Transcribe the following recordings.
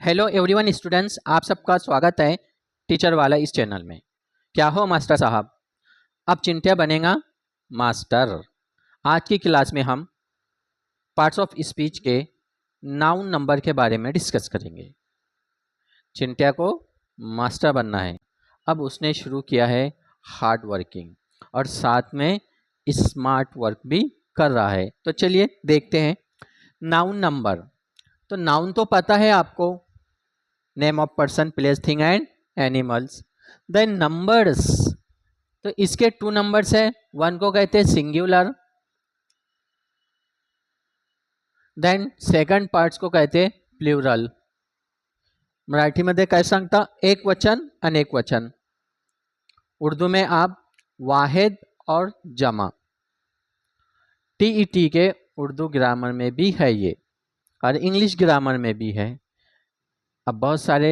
Hello everyone students, आप सबका स्वागत है टीचर वाला इस चैनल में। क्या हो मास्टर साहब, अब चिंट्या बनेगा मास्टर। आज की क्लास में हम पार्ट्स ऑफ स्पीच के नाउन नंबर के बारे में डिस्कस करेंगे। चिंट्या को मास्टर बनना है। अब उसने शुरू किया है हार्ड वर्किंग और साथ में स्मार्ट वर्क भी कर रहा है। तो चलिए देखते हैं नाउन नंबर। तो नाउन तो पता है आपको, name of person, place, thing and animals. Then numbers, तो इसके टू नंबर्स है। वन को कहते हैं सिंगुलर, देन सेकंड पार्ट्स को कहते हैं प्लूरल। मराठीमध्ये काय सांगता? एक वचन अनेक वचन। उर्दू में आप वाहिद और जमा। टीईटी के उर्दू ग्रामर में भी है ये और इंग्लिश ग्रामर में भी है। अब बहुत सारे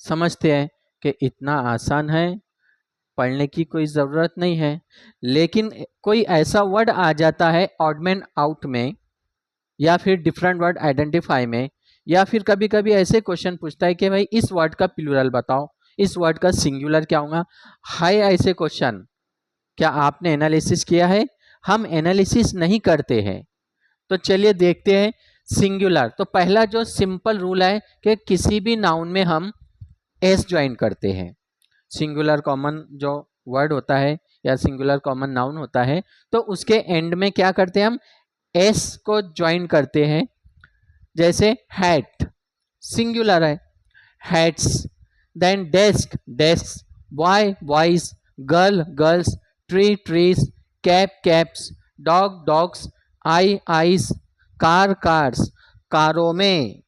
समझते हैं कि इतना आसान है, पढ़ने की कोई ज़रूरत नहीं है, लेकिन कोई ऐसा वर्ड आ जाता है ऑड मैन आउट में या फिर डिफरेंट वर्ड आइडेंटिफाई में, या फिर कभी कभी ऐसे क्वेश्चन पूछता है कि भाई इस वर्ड का प्लूरल बताओ, इस वर्ड का सिंगुलर क्या होगा। हाय, ऐसे क्वेश्चन क्या आपने एनालिसिस किया है? हम एनालिसिस नहीं करते हैं। तो चलिए देखते हैं सिंगुलर। तो पहला जो सिंपल रूल है कि किसी भी नाउन में हम एस ज्वाइन करते हैं। सिंगुलर कॉमन जो वर्ड होता है या सिंगुलर कॉमन नाउन होता है, तो उसके एंड में क्या करते हैं? हम एस को ज्वाइन करते हैं। जैसे हैट सिंगुलर है, hats. Then desk, desk. Boy, boys. Girl, girls. Tree, trees. Cap, caps. Dog, dogs. Eye, eyes. Car, cars. कारों में,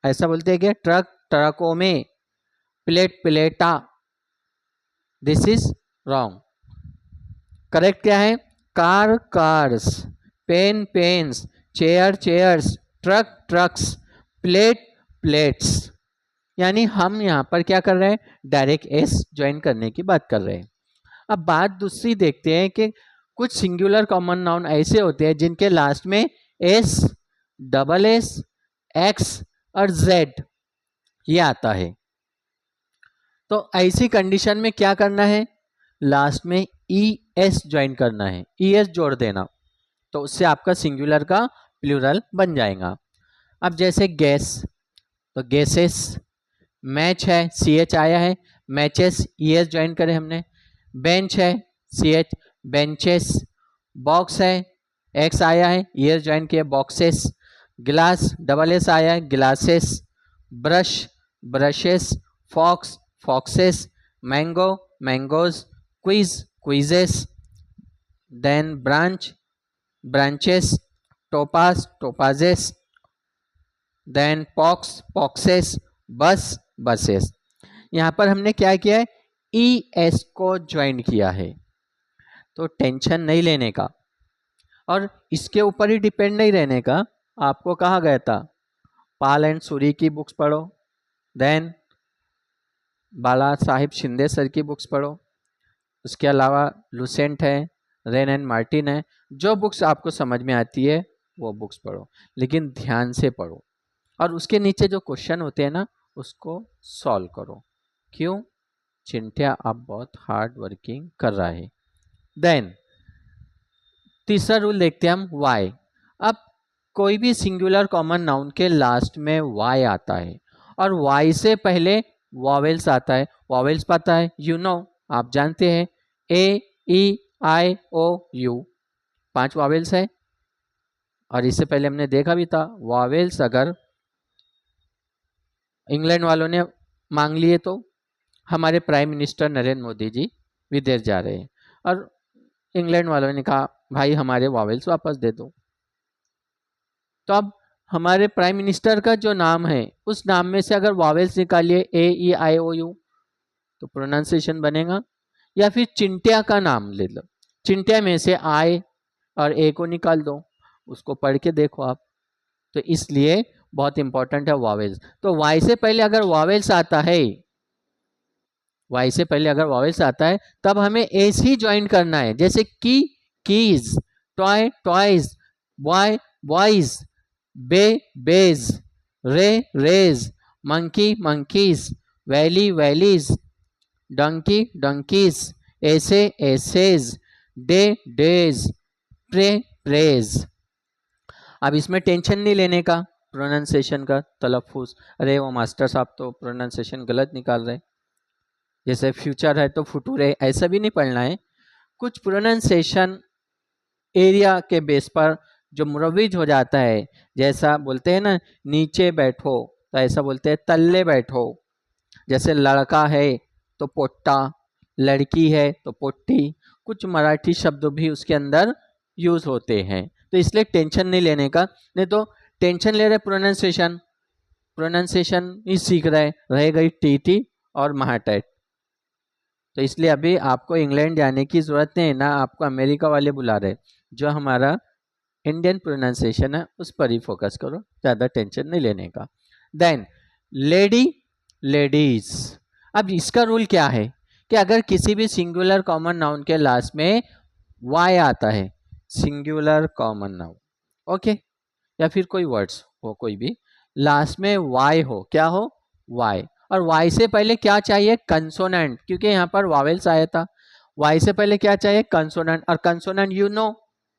ऐसा बोलते हैं कि ट्रक, ट्रकों में। प्लेट, प्लेटा। This is wrong. करेक्ट क्या है? Car, cars. Pen, pens. Chair, chairs. Truck, trucks. Plate, plates. यानी हम यहाँ पर क्या कर रहे हैं? डायरेक्ट एस ज्वाइन करने की बात कर रहे हैं। अब बात दूसरी देखते हैं कि कुछ सिंगुलर कॉमन नाउन ऐसे होते हैं जिनके लास्ट में एस, डबल एस, एक्स और जेड ये आता है। तो ऐसी कंडीशन में क्या करना है? लास्ट में ई एस ज्वाइन करना है, ई एस जोड़ देना, तो उससे आपका सिंगुलर का प्लूरल बन जाएगा। अब जैसे गैस, तो गैसेस। मैच है, सी एच आया है, मैचेस, ई एस ज्वाइन करें हमने। बेंच है, सी एच, बेंचेस। बॉक्स है, एक्स आया है, ई एस ज्वाइन किया, बॉक्सेस। ग्लास, डबल एस आया है, glasses. Brush, brushes. Fox, foxes. Mango, mangoes. Quiz, quizzes. Then branch, branches. Topaz, topazes. Then pox, poxes. Bus, buses. यहाँ पर हमने क्या किया है? ई एस को ज्वाइन किया है। तो टेंशन नहीं लेने का और इसके ऊपर ही डिपेंड नहीं रहने का। आपको कहा गया था पाल एंड सूरी की बुक्स पढ़ो, देन बाला साहिब शिंदे सर की बुक्स पढ़ो, उसके अलावा लुसेंट है, रेन एंड मार्टिन है। जो बुक्स आपको समझ में आती है वो बुक्स पढ़ो, लेकिन ध्यान से पढ़ो और उसके नीचे जो क्वेश्चन होते हैं ना उसको सॉल्व करो। क्यों? चिंट्या अब बहुत हार्ड वर्किंग कर रहा है। देन तीसरा रूल देखते हैं हम, वाई। अब कोई भी सिंगुलर कॉमन नाउन के लास्ट में वाई आता है और वाई से पहले वॉवेल्स आता है। वॉवेल्स पता है, यू नो, आप जानते हैं, ए, ई, आई, ओ, यू, 5 वॉवेल्स है। और इससे पहले हमने देखा भी था वॉवेल्स अगर इंग्लैंड वालों ने मांग लिए तो हमारे प्राइम मिनिस्टर नरेंद्र मोदी जी विदेश जा रहे हैं और इंग्लैंड वालों ने कहा भाई हमारे वॉवेल्स वापस दे दो। तो अब हमारे प्राइम मिनिस्टर का जो नाम है उस नाम में से अगर वॉवेल्स निकालिए, ए, ई, आई, ओ, यू, तो प्रोनाउंसिएशन बनेगा। या फिर चिंट्या का नाम ले लो, चिंट्या में से आई और ए को निकाल दो, उसको पढ़ के देखो आप। तो इसलिए बहुत इंपॉर्टेंट है वॉवेल्स। तो वाई से पहले अगर वॉवेल्स आता है, वाई से पहले अगर वॉवेल्स आता है तब हमें एस ही ज्वाइन करना है। जैसे key, keys. Toy, toys. Boy, boys. Bay, bays. Ray, rays. Monkey monkeys, valley valleys, donkey donkeys, essay essays, day days, pray prays. अब इसमें टेंशन नहीं लेने का प्रोनाउंसिएशन का, तलफ़ुज़। अरे वो मास्टर साहब तो प्रोनाउंसिएशन गलत निकाल रहे, जैसे फ्यूचर है तो फुटूरे, ऐसा भी नहीं पढ़ना है। कुछ प्रोनाउंसिएशन एरिया के बेस पर जो मुरव्विज हो जाता है, जैसा बोलते हैं ना नीचे बैठो तो ऐसा बोलते हैं तल्ले बैठो। जैसे लड़का है तो पोट्टा, लड़की है तो पोट्टी, कुछ मराठी शब्द भी उसके अंदर यूज होते हैं। तो इसलिए टेंशन नहीं लेने का, नहीं तो टेंशन ले रहे प्रोनाउंसिएशन ही सीख रहे, रह गई टीटी और महाटैट। तो इसलिए अभी आपको इंग्लैंड जाने की जरूरत नहीं है, ना आपको अमेरिका वाले बुला रहे, जो हमारा इंडियन प्रोनाउंसिएशन है उस पर ही फोकस करो, ज़्यादा टेंशन नहीं लेने का। Then lady ladies. अब इसका रूल क्या है कि अगर किसी भी सिंगुलर कॉमन नाउन के लास्ट में वाई आता है, सिंगुलर कॉमन नाउन, ओके, या फिर कोई वर्ड्स हो, कोई भी लास्ट में वाई हो, क्या हो, वाई, और वाई से पहले क्या चाहिए, कंसोनेंट, क्योंकि यहाँ पर वावेल्स आया था। वाई से पहले क्या चाहिए, कंसोनेंट, और कंसोनेंट यू नो,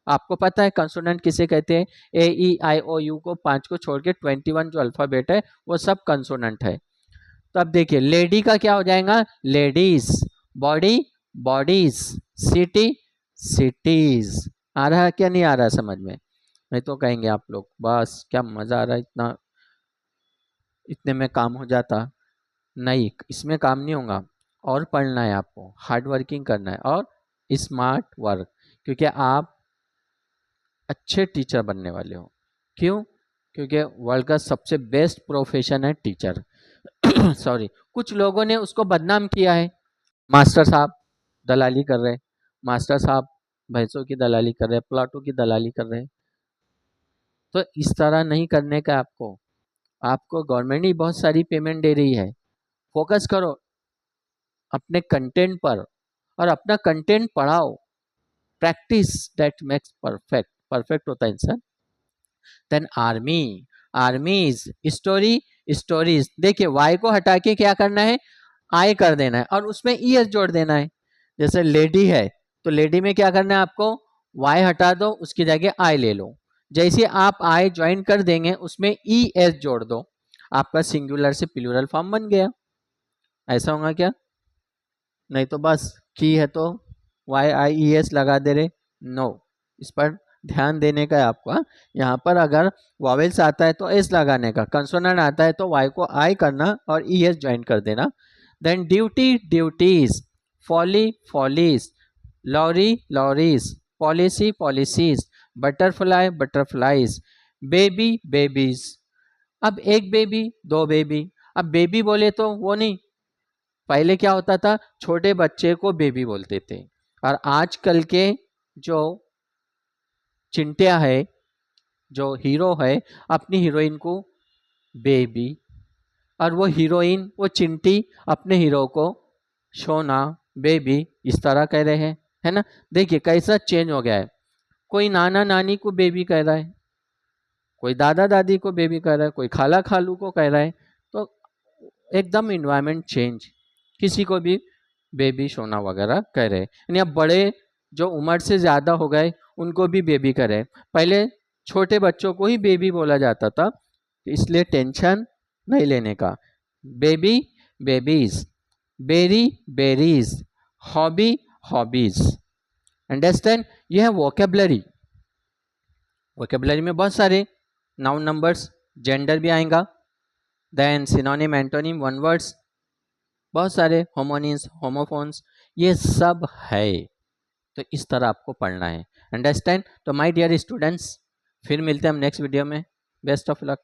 आपको पता है कंसोनेंट किसे कहते हैं, ए ई आई ओ यू को 5 को छोड़ के 21 जो अल्फाबेट है वो सब कंसोनेंट है। तो अब देखिए लेडी का क्या हो जाएगा, ladies, body bodies, city cities. आ रहा है क्या, नहीं आ रहा समझ में? नहीं तो कहेंगे आप लोग बस क्या मजा आ रहा है, इतना इतने में काम हो जाता। नहीं, इसमें काम नहीं होगा, और पढ़ना है आपको, हार्ड वर्किंग करना है और स्मार्ट वर्क, क्योंकि आप अच्छे टीचर बनने वाले हो। क्यों? क्योंकि वर्ल्ड का सबसे बेस्ट प्रोफेशन है टीचर। सॉरी, कुछ लोगों ने उसको बदनाम किया है, मास्टर साहब दलाली कर रहे, मास्टर साहब भैंसों की दलाली कर रहे, प्लाटों की दलाली कर रहे। तो इस तरह नहीं करने का आपको, आपको गवर्नमेंट ही बहुत सारी पेमेंट दे रही है। फोकस करो अपने कंटेंट पर और अपना कंटेंट पढ़ाओ। Practice that makes perfect, perfect होता है इंसान। Then army, armies, story stories. देखिए वाई को हटा के क्या करना है, आई कर देना है और उसमें ई एस जोड़ देना है। जैसे लेडी है तो लेडी में क्या करना है आपको, वाई हटा दो, उसकी जगह आई ले लो। जैसे आप आई ज्वाइन कर देंगे उसमें ई एस जोड़ दो, आपका सिंगुलर से प्लूरल फॉर्म बन गया। ऐसा होगा क्या? नहीं तो बस की है तो वाई आई ई एस लगा दे रहे, नो, इस पर ध्यान देने का है आपको। यहाँ पर अगर वॉवेल्स आता है तो एस लगाने का, कंसोनेंट आता है तो वाई को आई करना और ई एस ज्वाइन कर देना। Then duty duties, folly follies, lorry lorries, policy policies, butterfly butterflies, baby babies. अब एक बेबी दो बेबी, अब बेबी बोले तो वो नहीं, पहले क्या होता था छोटे बच्चे को बेबी बोलते थे, और आजकल के जो चिंटिया है, जो हीरो है, अपनी हीरोइन को बेबी, और वो हीरोइन वो चिंटी अपने हीरो को सोना बेबी, इस तरह कह रहे हैं, है ना? देखिए कैसा चेंज हो गया है। कोई नाना नानी को बेबी कह रहा है, कोई दादा दादी को बेबी कह रहा है, कोई खाला खालू को कह रहा है। तो एकदम इन्वायरमेंट चेंज, किसी को भी बेबी सोना वगैरह कह रहे हैं। यानी अब बड़े जो उम्र से ज़्यादा हो गए उनको भी बेबी कह रहे हैं, पहले छोटे बच्चों को ही बेबी बोला जाता था। इसलिए टेंशन नहीं लेने का। Baby babies, berry berries, hobby hobbies. Understand? यह है वोकेबलरी। वोकेबलरी में बहुत सारे नाउन नंबर्स, जेंडर भी आएगा, then synonym antonym one words, बहुत सारे होमोनिम्स होमोफोन्स, ये सब है। तो इस तरह आपको पढ़ना है। अंडरस्टैंड? तो माय डियर स्टूडेंट्स, फिर मिलते हैं हम नेक्स्ट वीडियो में। Best of luck.